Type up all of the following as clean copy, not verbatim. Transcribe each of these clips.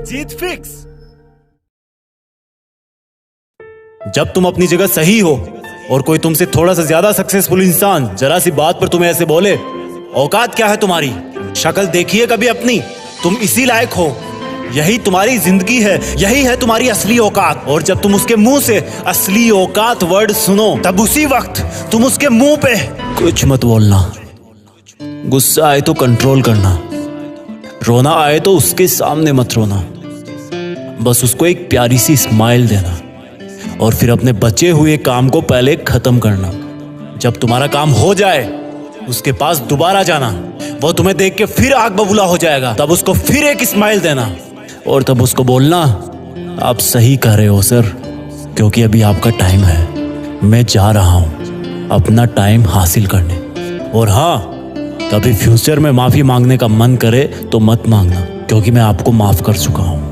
जीत fix. जब तुम अपनी जगह सही हो और कोई तुमसे थोड़ा सा ज्यादा सक्सेसफुल इंसान जरा सी बात पर तुम्हें ऐसे बोले, औकात क्या है तुम्हारी, शक्ल देखिए कभी अपनी, तुम इसी लायक हो, यही तुम्हारी जिंदगी है, यही है तुम्हारी असली औकात। और जब तुम उसके मुंह से असली औकात वर्ड सुनो, तब उसी वक्त तुम उसके मुंह पे कुछ मत बोलना। गुस्सा आए तो कंट्रोल करना, रोना आए तो उसके सामने मत रोना, बस उसको एक प्यारी सी स्माइल देना और फिर अपने बचे हुए काम को पहले खत्म करना। जब तुम्हारा काम हो जाए उसके पास दोबारा जाना, वो तुम्हें देख के फिर आग बबूला हो जाएगा, तब उसको फिर एक स्माइल देना और तब उसको बोलना, आप सही कह रहे हो सर, क्योंकि अभी आपका टाइम है, मैं जा रहा हूं अपना टाइम हासिल करने। और हाँ, कभी फ्यूचर में माफी मांगने का मन करे तो मत मांगना, क्योंकि मैं आपको माफ कर चुका हूं।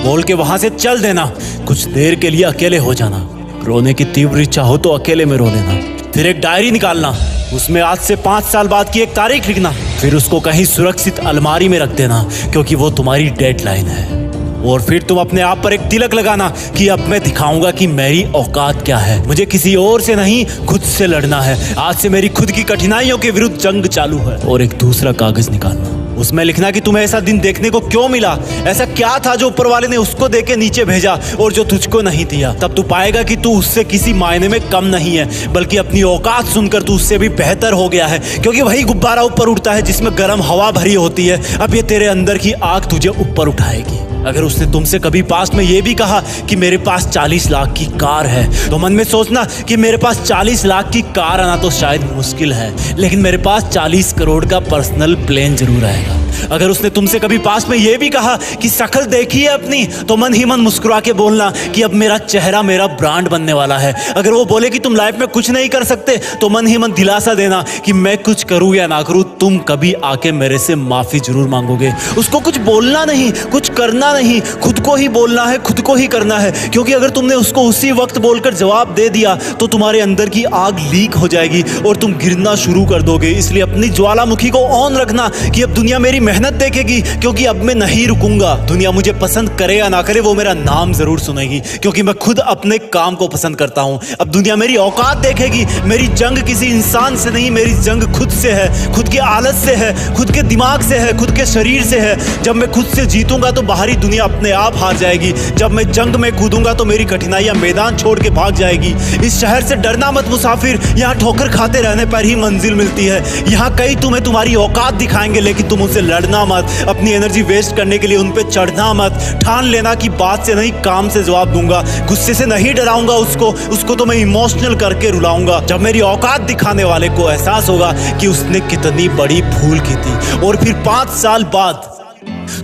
बोल के वहां से चल देना, कुछ देर के लिए अकेले हो जाना, रोने की तीव्र इच्छा हो तो अकेले में रो लेना, फिर एक डायरी निकालना, उसमें आज से 5 साल बाद की एक तारीख लिखना, फिर उसको कहीं सुरक्षित अलमारी में रख देना, क्योंकि वो तुम्हारी डेडलाइन है। और फिर तुम अपने आप पर एक तिलक लगाना कि अब मैं दिखाऊंगा कि मेरी औकात क्या है, मुझे किसी और से नहीं खुद से लड़ना है, आज से मेरी खुद की कठिनाइयों के विरुद्ध जंग चालू है। और एक दूसरा कागज निकालना, उसमें लिखना कि तुम्हें ऐसा दिन देखने को क्यों मिला, ऐसा क्या था जो ऊपर वाले ने उसको देके नीचे भेजा और जो तुझको नहीं दिया। तब तू पाएगा कि तू उससे किसी मायने में कम नहीं है, बल्कि अपनी औकात सुनकर तू उससे भी बेहतर हो गया है, क्योंकि वही गुब्बारा ऊपर उड़ता है जिसमें गर्म हवा भरी होती है। अब ये तेरे अंदर की आग तुझे ऊपर उठाएगी। अगर उसने तुमसे कभी पास्ट में ये भी कहा कि मेरे पास 40 लाख की कार है, तो मन में सोचना कि मेरे पास 40 लाख की कार आना तो शायद मुश्किल है, लेकिन मेरे पास 40 करोड़ का पर्सनल प्लेन जरूर आएगा। अगर उसने तुमसे कभी पास्ट में ये भी कहा कि शक्ल देखी है अपनी, तो मन ही मन मुस्कुरा के बोलना कि अब मेरा चेहरा मेरा ब्रांड बनने वाला है। अगर वो बोले कि तुम लाइफ में कुछ नहीं कर सकते, तो मन ही मन दिलासा देना कि मैं कुछ करूं या ना करूं, तुम कभी आके मेरे से माफी जरूर मांगोगे। उसको कुछ बोलना नहीं, कुछ करना नहीं, खुद को ही बोलना है, खुद को ही करना है, क्योंकि अगर तुमने उसको उसी वक्त बोलकर जवाब दे दिया तो तुम्हारे अंदर की आग लीक हो जाएगी और तुम गिरना शुरू कर दोगे। इसलिए अपनी ज्वालामुखी को ऑन रखना कि अब दुनिया मेरी मेहनत देखेगी, क्योंकि अब मैं नहीं रुकूंगा। दुनिया मुझे पसंद करे या ना करे, वो मेरा नाम जरूर सुनेगी, क्योंकि मैं खुद अपने काम को पसंद करता हूं। अब दुनिया मेरी औकात देखेगी। मेरी जंग किसी इंसान से नहीं, मेरी जंग खुद से है, खुद की आदत से है, खुद के दिमाग से है, खुद के शरीर से है। जब मैं खुद से जीतूंगा तो बाहरी दुनिया अपने आप हार जाएगी। जब मैं जंग में कूदूंगा तो मेरी कठिनाइयां मैदान छोड़ के भाग जाएगी। इस शहर से डरना मत मुसाफिर, यहाँ ठोकर खाते रहने पर ही मंजिल मिलती है। यहाँ कई तुम्हें तुम्हारी औकात दिखाएंगे, लेकिन तुम उनसे लड़ना मत, अपनी एनर्जी वेस्ट करने के लिए उन पे चढ़ना मत। ठान लेना कि बात से नहीं काम से जवाब दूंगा, गुस्से से नहीं डराऊंगा उसको तो मैं इमोशनल करके रुलाऊंगा। जब मेरी औकात दिखाने वाले को एहसास होगा कि उसने कितनी बड़ी भूल की थी, और फिर 5 साल बाद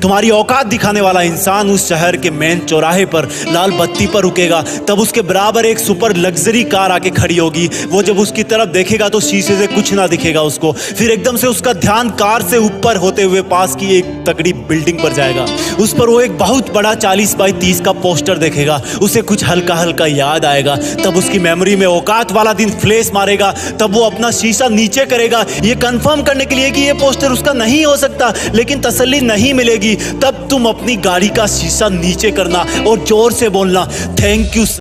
तुम्हारी औकात दिखाने वाला इंसान उस शहर के मेन चौराहे पर लाल बत्ती पर रुकेगा, तब उसके बराबर एक सुपर लग्जरी कार आके खड़ी होगी। वो जब उसकी तरफ देखेगा तो शीशे से कुछ ना दिखेगा उसको, फिर एकदम से उसका ध्यान कार से ऊपर होते हुए पास की एक तगड़ी बिल्डिंग पर जाएगा। उस पर वो एक बहुत बड़ा 40 बाई 30 का पोस्टर देखेगा। उसे कुछ हल्का हल्का याद आएगा, तब उसकी मेमोरी में औकात वाला दिन फ्लैश मारेगा। तब वो अपना शीशा नीचे करेगा, ये कंफर्म करने के लिए कि ये पोस्टर उसका नहीं हो सकता, लेकिन तसल्ली नहीं मिलेगी। तब तुम अपनी गाड़ी का शीशा नीचे करना और जोर से बोलना, थैंक यू।